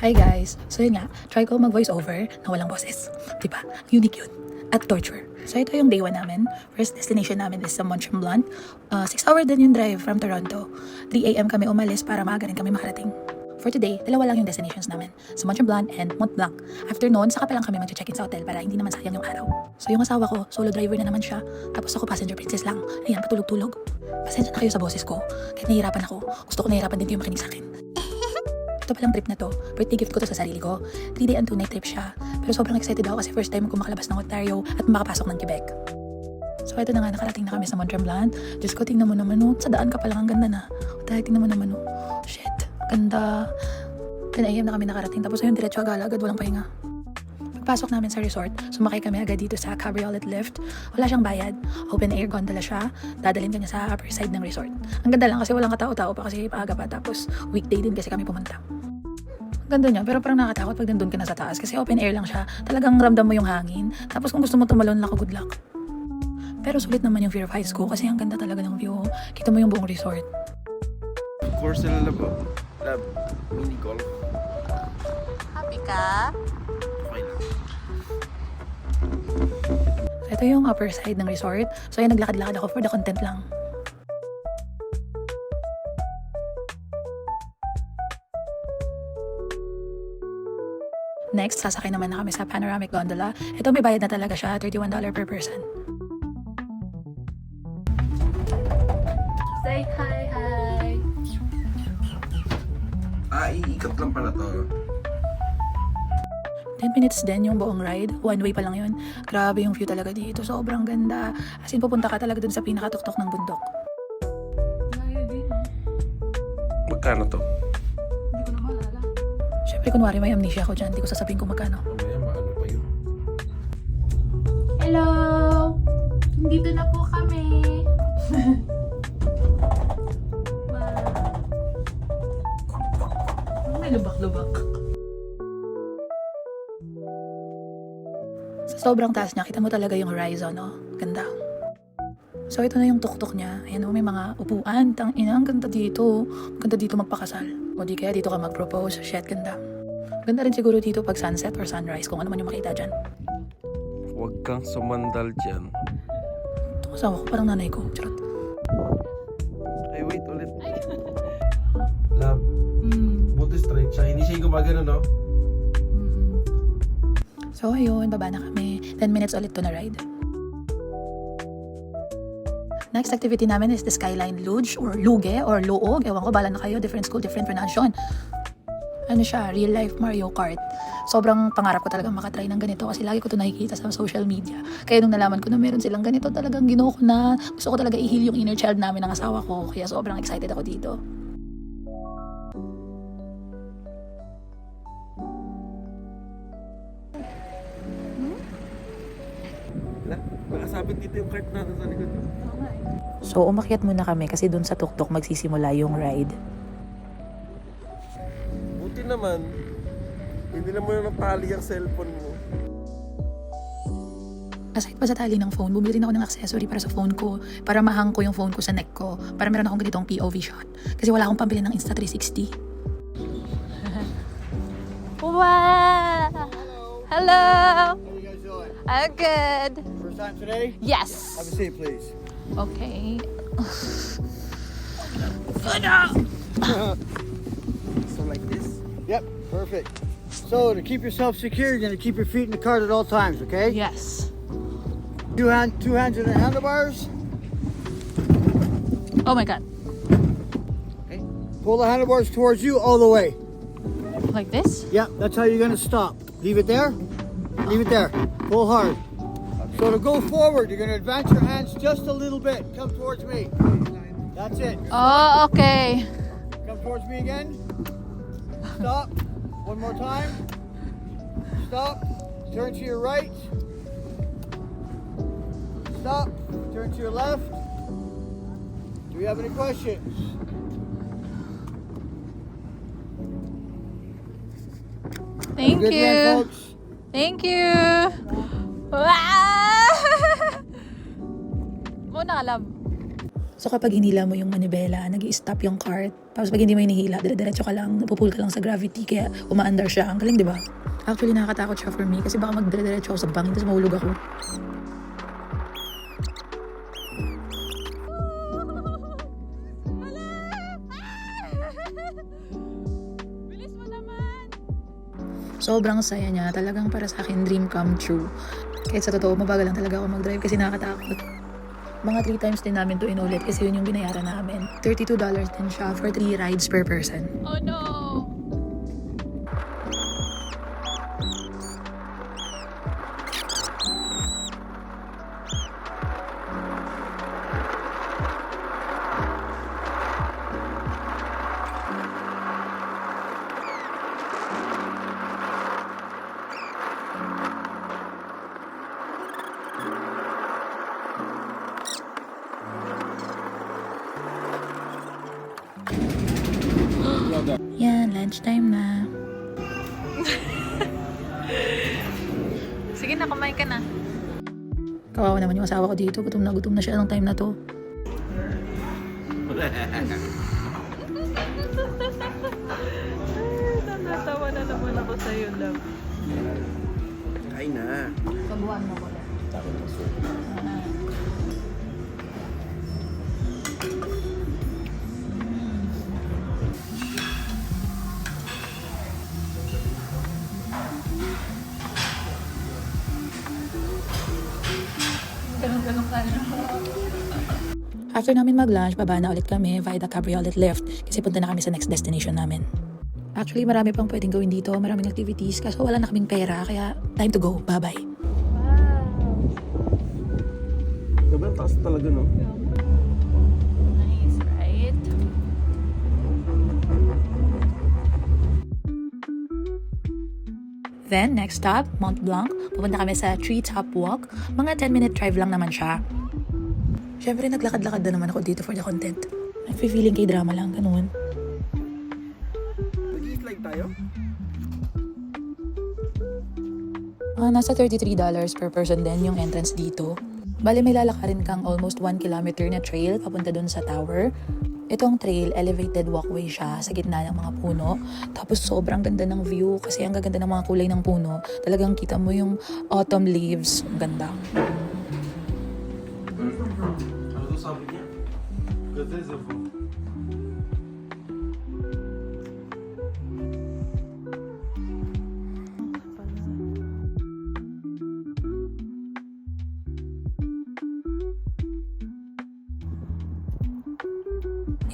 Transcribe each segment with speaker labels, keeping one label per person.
Speaker 1: Hi guys! So yun nga, try ko mag-voice over na walang boses. Diba? Unique yun. At torture. So ito yung day 1 namin. First destination namin is sa Mont Tremblant. 6 hours din yung drive from Toronto. 3 a.m. kami umalis para maaga rin kami makarating. For today, dalawa lang yung destinations namin. Sa Mont Tremblant and Mont Blanc. After noon, saka pa lang kami mag-check-in sa hotel para hindi naman sayang yung araw. So yung asawa ko, solo driver na naman siya. Tapos ako passenger princess lang. Ayan, patulog-tulog. Pasensya na kayo sa boses ko. Kahit nahihirapan ako, gusto ko nahihirapan din kayo makinig sa akin. Ito palang trip na to, birthday gift ko to sa sarili ko. 3-day and 2-night trip siya. Pero sobrang excited ako kasi first time ko makalabas ng Ontario at makapasok ng Quebec. So ito na nga, nakarating na kami sa Mont Tremblant. Diyos ko, tingnan mo naman oh. Sa daan ka pa lang, ang ganda na. Dahil tingnan mo naman oh. Shit, ganda. 10 a.m. na kami nakarating. Tapos ayun, diretso agad walang pahinga. Pagpasok namin sa resort, sumakay kami agad dito sa cabriolet lift. Wala siyang bayad. Open air gondola siya. Dadalhin ka niya sa upper side ng resort. Ang ganda lang kasi walang katao-tao pa kasi paaga pa. Tapos weekday din kasi kami pumunta. Ang ganda niya, pero parang nakakatakot pag nandun ka na sa taas kasi open air lang siya. Talagang ramdam mo yung hangin. Tapos kung gusto mo tumalon lang, good luck. Pero sulit naman yung Fear of Heights ko kasi ang ganda talaga ng view. Kita mo yung buong resort.
Speaker 2: Course na lab, mini golf.
Speaker 1: Happy ka?
Speaker 2: Okay lang.
Speaker 1: Ito yung upper side ng resort. So ayun, naglakad-lakad ako for the content lang. Next, sasakay naman na kami sa panoramic gondola. Ito may bayad na talaga siya, $31 per person. Say hi!
Speaker 2: Iikot lang pala to.
Speaker 1: 10 minutes din yung buong ride. One way pa lang yun. Grabe yung view talaga dito. Sobrang ganda. As in, pupunta ka talaga dun sa pinakatuktok ng bundok.
Speaker 2: Magkano to?
Speaker 1: Hindi ko na maalala. Siyempre, kunwari may amnesia ako dyan. Hindi ko sasabihin kung magkano.
Speaker 2: Mamaya maano pa yun.
Speaker 1: Hello! Dito na po kami. May lubak-lubak. Sa sobrang taas niya, kita mo talaga yung horizon, no? Ganda. So, ito na yung tuktok niya. Ayan, may mga upuan. Tangina, ang ganda dito. Ganda dito magpakasal. O di kaya dito ka mag-propose. Shit, ganda. Ganda rin siguro dito pag sunset or sunrise, kung ano man yung makita dyan.
Speaker 2: Huwag kang sumandal dyan.
Speaker 1: Ito kasawa ko, parang nanay ko. Charot.
Speaker 2: Ay, wait, ulit. Love, buti straight siya. Hindi siya yung gumagano, no?
Speaker 1: So, ayun, baba na kami. 10 minutes ulit to na ride. Next activity namin is the Skyline Luge or Luge or Luog. Ewan ko, bala na kayo. Different school, different pronunciation. Ano siya, real life Mario Kart. Sobrang pangarap ko talaga makatry ng ganito kasi lagi ko ito nakikita sa social media. Kaya nung nalaman ko na meron silang ganito, talagang ginuho ko na. Gusto ko talaga i-heal yung inner child namin ng asawa ko. Kaya sobrang excited ako dito.
Speaker 2: Nakasabit dito yung cart natin sa likod.
Speaker 1: So, umakyat muna kami kasi dun sa tuktok magsisimula yung ride.
Speaker 2: Buti naman, hindi na mo na natali ang cellphone mo.
Speaker 1: Aside pa sa tali ng phone, bumili rin ako ng accessory para sa phone ko, para mahang ko yung phone ko sa neck ko, para meron akong ganitong POV shot. Kasi wala akong pambili ng Insta360.
Speaker 3: Wow! Hello!
Speaker 4: How are you guys doing?
Speaker 3: I'm good.
Speaker 4: First time today?
Speaker 3: Yes.
Speaker 4: Have a seat, please.
Speaker 3: Okay.
Speaker 2: So like this?
Speaker 4: Yep, perfect. So to keep yourself secure, you're gonna keep your feet in the cart at all times, okay?
Speaker 3: Yes.
Speaker 4: Two hands in the handlebars.
Speaker 3: Oh my God.
Speaker 4: Okay. Pull the handlebars towards you all the way.
Speaker 3: Like this?
Speaker 4: Yep, that's how you're gonna stop. Leave it there. Leave it there. Pull hard. So to go forward, you're gonna advance your hands just a little bit. Come towards me. That's it.
Speaker 3: Oh, okay.
Speaker 4: Come towards me again. Stop. One more time. Stop. Turn to your right. Stop. Turn to your left. Do we have any questions?
Speaker 3: Thank
Speaker 4: Good
Speaker 3: you.
Speaker 4: one, folks.
Speaker 3: Thank you. Wow! Muna ka, love.
Speaker 1: So kapag hinila mo yung manibela, nag-i-stop yung cart. Tapos pag hindi mo hinihila, dire-diretso ka lang, napupul ka lang sa gravity, kaya umaandar siya. Ang galing, di ba? Actually, nakakatakot siya for me kasi baka magdire-diretso ako sa bangin, tapos mahulog ako.
Speaker 3: Bilis mo naman!
Speaker 1: Sobrang saya niya. Talagang para sa akin, dream come true. Kahit sa totoo, mabagal lang talaga ako mag-drive kasi nakakatakot. Mga 3 times din namin to inulit kasi yun yung binayaran namin. $32 din siya for 3 rides per person.
Speaker 3: Oh no!
Speaker 1: Yan, lunchtime na.
Speaker 3: Sige na, kumain ka na.
Speaker 1: Kawawa naman yung asawa ko dito. Gutom na siya nung time na to.
Speaker 3: Natawa na naman ako sa'yo, love.
Speaker 2: Kain na.
Speaker 1: Kabuhan mo ko lang. After namin mag-lunch, baba na ulit kami via the cabriolet lift kasi punta na kami sa next destination namin. Actually, marami pang pwedeng gawin dito, maraming activities, kaso wala na kaming pera, kaya time to go. Bye-bye.
Speaker 2: Diba, ang taas talaga, no?
Speaker 3: Nice, right?
Speaker 1: Then, next stop, Mont Blanc. Pupunta kami sa Treetop Walk. Mga 10-minute drive lang naman siya. Siyempre, naglakad-lakad na naman ako dito for the content. Nag-feeling kay drama lang, ganun.
Speaker 2: Nag-eat like tayo?
Speaker 1: Nasa $33 per person din yung entrance dito. Bale, may lalakarin kang almost 1 kilometer na trail papunta dun sa tower. Itong trail, elevated walkway siya sa gitna ng mga puno. Tapos sobrang ganda ng view kasi ang gaganda ng mga kulay ng puno. Talagang kita mo yung autumn leaves. Ang ganda.
Speaker 2: Ano to sabi niya? Ganda sa food.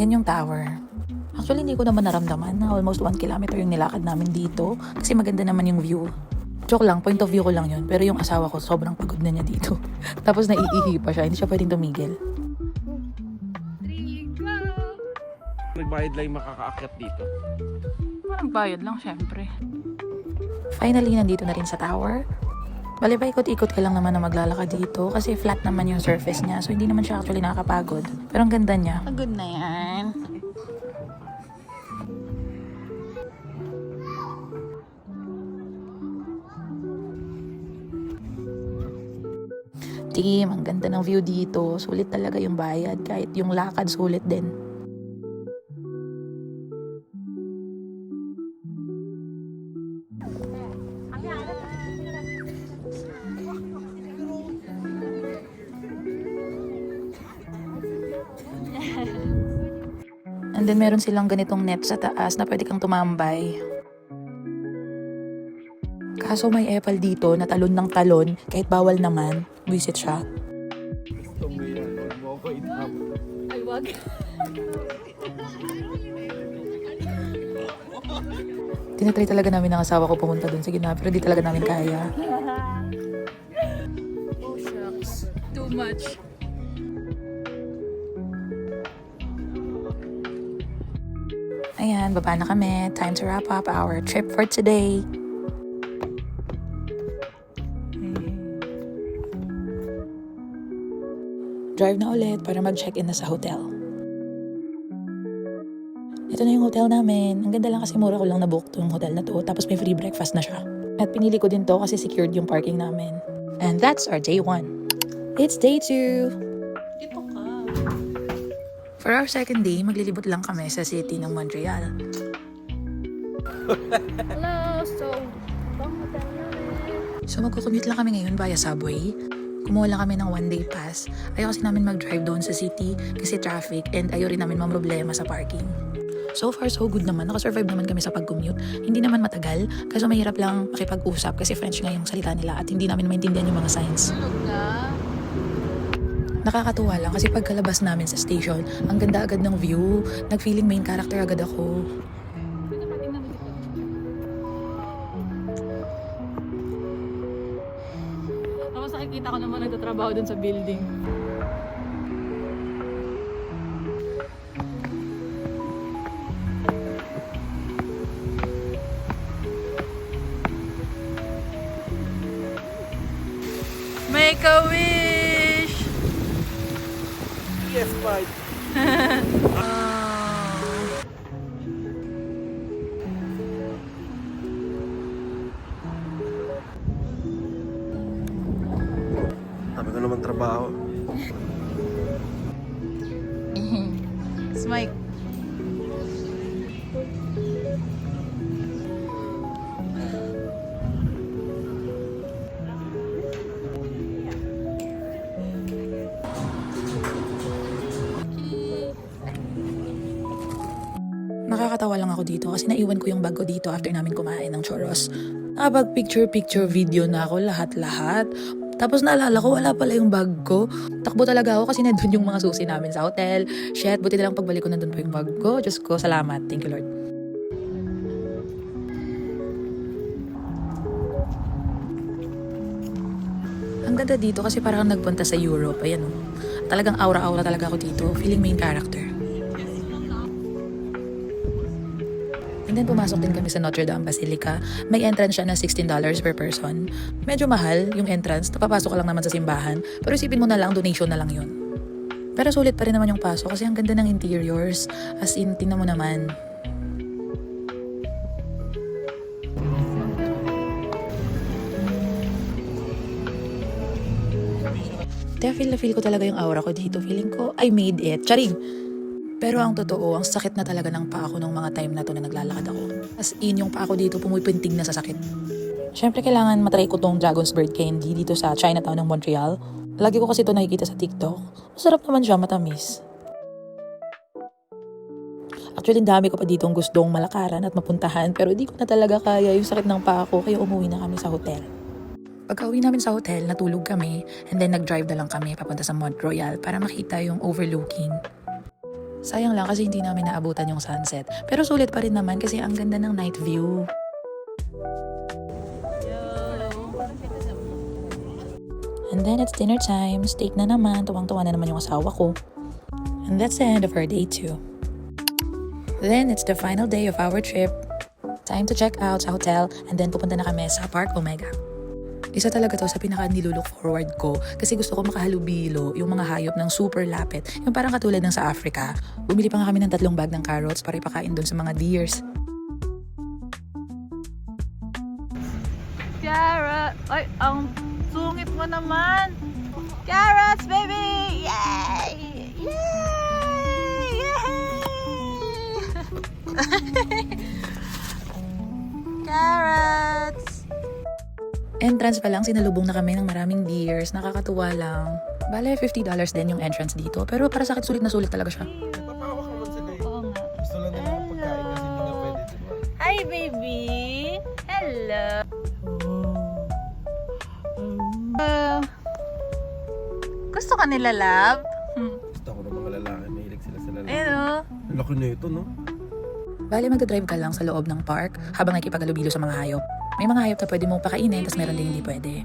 Speaker 1: Yan yung tower. Actually, hindi ko naman naramdaman na almost 1 kilometer yung nilakad namin dito kasi maganda naman yung view. Joke lang, point of view ko lang yun. Pero yung asawa ko, sobrang pagod na niya dito. Tapos naiihi pa siya, hindi siya pwedeng tumigil.
Speaker 2: Nagbayad lang yung makakaakyat dito.
Speaker 3: Parang bayad lang, syempre.
Speaker 1: Finally, nandito na rin sa tower. Bale, paikot-ikot ka lang naman na maglalakad dito kasi flat naman yung surface niya. So, hindi naman siya actually nakakapagod. Pero ang ganda niya.
Speaker 3: Pagod na yan.
Speaker 1: Team, ang ganda ng view dito. Sulit talaga yung bayad. Kahit yung lakad, sulit din. And then meron silang ganitong net sa taas na pwede kang tumambay. Kaso may epal dito na talon ng talon, kahit bawal naman, visit siya.
Speaker 2: Gusto mo yan. Huwag mo ako itap.
Speaker 3: Ay, wag.
Speaker 1: Tinatry talaga namin ng asawa ko pumunta dun sa gitna, pero di talaga namin kaya.
Speaker 3: Oh, shucks. Too much.
Speaker 1: Ayan, baba na kami. Time to wrap up our trip for today. Drive na ulit para mag-check-in na sa hotel. Ito na yung hotel namin. Ang ganda lang kasi mura ko lang na-book yung hotel na to. Tapos may free breakfast na siya. At pinili ko din to kasi secured yung parking namin. And that's our day 1. It's day 2.
Speaker 3: Dito ka.
Speaker 1: For our second day, maglilibot lang kami sa city ng Montreal.
Speaker 3: Hello, so, bang hotel namin.
Speaker 1: So magkukommute lang kami ngayon via subway. Kumuha lang kami ng 1-day pass. Ayaw kasi namin mag-drive doon sa city kasi traffic and ayaw rin namin mamroblema sa parking. So far, so good naman. Nakasurvive naman kami sa pag-commute. Hindi naman matagal, kaso mahirap lang makipag-usap kasi French nga yung salita nila at hindi namin maintindihan yung mga signs.
Speaker 3: Tulog na.
Speaker 1: Nakakatuwa lang kasi pagkalabas namin sa station, ang ganda agad ng view. Nag-feeling main character agad ako.
Speaker 3: Tapos nakikita ko naman nagtatrabaho dun sa building. Make a wish!
Speaker 2: Yes, bye. Sabi ko naman trabaho.
Speaker 3: Smike.
Speaker 1: Nakakatawa lang ako dito kasi naiwan ko yung bag ko dito after namin kumain ng churros. Nakapag picture video na ako lahat-lahat. Tapos naalala ko wala pala yung bag ko. Takbo talaga ako kasi nandun yung mga susi namin sa hotel. Shit, buti na lang pagbalik ko nandun pa yung bag ko. Diyos ko, salamat. Thank you, Lord. Ang ganda dito kasi parang nagpunta sa Europe. Ayan oh. Talagang aura-aura talaga ako dito. Feeling main character. And then pumasok din kami sa Notre Dame Basilica. May entrance siya na $16 per person. Medyo mahal yung entrance. Napapasok ka lang naman sa simbahan. Pero isipin mo na lang, donation na lang yun. Pero sulit pa rin naman yung pasok kasi ang ganda ng interiors. As in, tingnan mo naman. Kaya feel na feel ko talaga yung aura ko dito. Feeling ko, I made it. Charing! Pero ang totoo, ang sakit na talaga ng paa ko nung mga time na to na naglalakad ako. As in, yung paa ko dito pumipintig na sa sakit. Siyempre, kailangan matry ko tong Dragon's Bird Candy dito sa Chinatown ng Montreal. Lagi ko kasi ito nakikita sa TikTok. Masarap naman siya, matamis. Actually, dami ko pa ditong gustong malakaran at mapuntahan pero di ko na talaga kaya yung sakit ng paa ko kaya umuwi na kami sa hotel. Pagka-uwi namin sa hotel, natulog kami and then nag-drive na lang kami papunta sa Montreal para makita yung overlooking. Sayang lang kasi hindi namin naabutan yung sunset. Pero sulit pa rin naman kasi ang ganda ng night view. And then it's dinner time. Steak na naman. Tuwang-tuwa na naman yung asawa ko. And that's the end of our day 2. Then it's the final day of our trip. Time to check out sa hotel and then pupunta na kami sa Park Omega. Isa talaga to sa pinaka nilulook forward ko kasi gusto ko makahalubilo yung mga hayop ng super lapit. Yung parang katulad ng sa Africa. Bumili pa nga kami ng 3 bag ng carrots para ipakain dun sa mga deers.
Speaker 3: Carrot! Ay, ang sungit mo naman! Carrots, baby! Yay! Yay! Yay! Carrots!
Speaker 1: Entrance pa lang, sinalubong na kami ng maraming deers. Nakakatuwa lang. Bale, $50 din yung entrance dito. Pero para sa akin, sulit na sulit talaga siya.
Speaker 2: Papawak naman sila eh.
Speaker 3: Oo nga.
Speaker 2: Gusto lang nila ng pagkain kasi hindi na pwede, diba?
Speaker 3: Hi, baby! Hello! Gusto ka nila, love?
Speaker 2: Gusto ko ng mga lalaki. Mahilig sila sa lalaki.
Speaker 3: Ayun o.
Speaker 2: Ang laki na ito, no?
Speaker 1: Bale, magdadrive ka lang sa loob ng park habang nakikipaghalubilo sa mga hayop. May mga hayop na pwede mong pakainin, tapos meron din hindi pwede.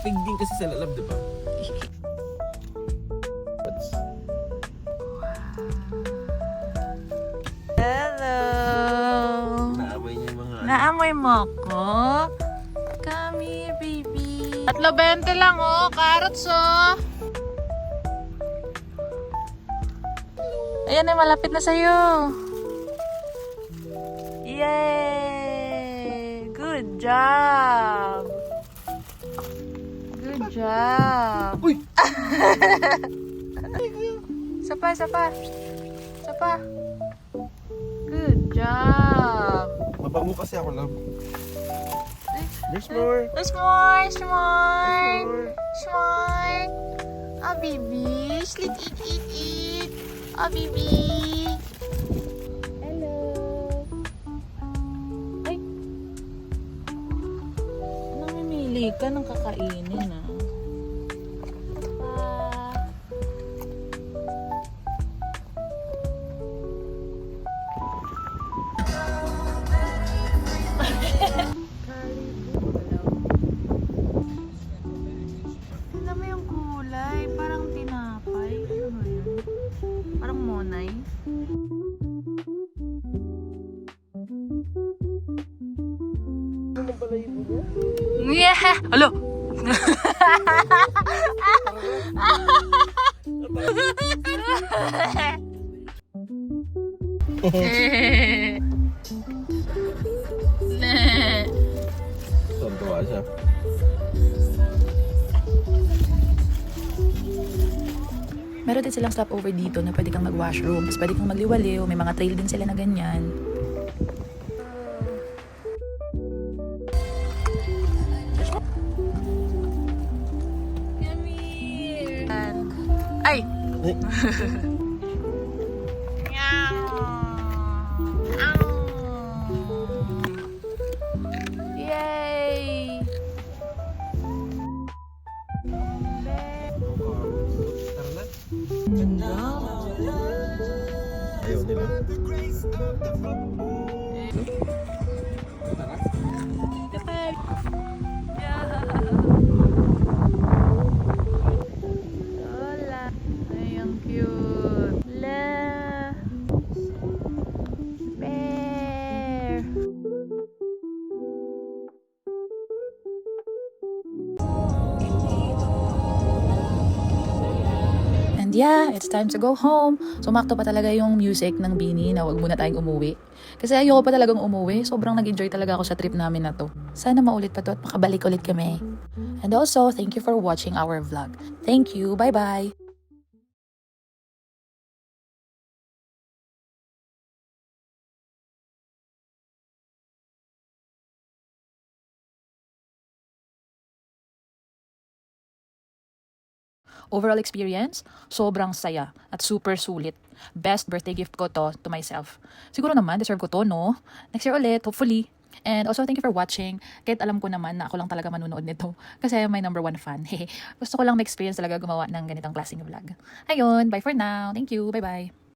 Speaker 2: Pigding kasi sa lalab, diba?
Speaker 3: Hello!
Speaker 2: Naamoy niya yung mga...
Speaker 3: Naamoy mo ko? Come here, baby. 3.20 lang, oh. Carrots, oh. Ayan, ay malapit na sa'yo. Yay! Good job! Good job!
Speaker 2: Uy!
Speaker 3: Sapa. Good job!
Speaker 2: Mabango kasi ako, love. There's more.
Speaker 3: There's more! Smart! Oh, baby! Slit, eat! Oh, baby! Hello! Ay! Namimili ka ng kakainin, ah. Tingnan mo yung kulay. Parang tinapay. Ano ba yun? Parang monay. Yeah! Alo!
Speaker 2: Tuntua siya.
Speaker 1: Meron din silang stopover dito na pwede kang mag-washroom. Tapos pwede kang magliwaliw. May mga trail din sila na ganyan.
Speaker 3: Come here! Ay! Yay!
Speaker 2: Tara na. Ayaw nila.
Speaker 3: Hola! Ay, ang cute! La! Bear!
Speaker 1: And yeah, it's time to go home. Sumakto pa talaga yung music ng Bini na wag muna tayong umuwi. Kasi ayoko pa talagang umuwi. Sobrang nag-enjoy talaga ako sa trip namin na to. Sana maulit pa to at makabalik ulit kami. And also, thank you for watching our vlog. Thank you. Bye-bye. Overall experience, sobrang saya at super sulit. Best birthday gift ko to myself. Siguro naman, deserve ko to, no? Next year ulit, hopefully. And also, thank you for watching. Kahit alam ko naman na ako lang talaga manunood nito. Kasi I'm my #1 fan. Gusto ko lang ma-experience talaga gumawa ng ganitong klaseng vlog. Ayun, bye for now. Thank you. Bye-bye.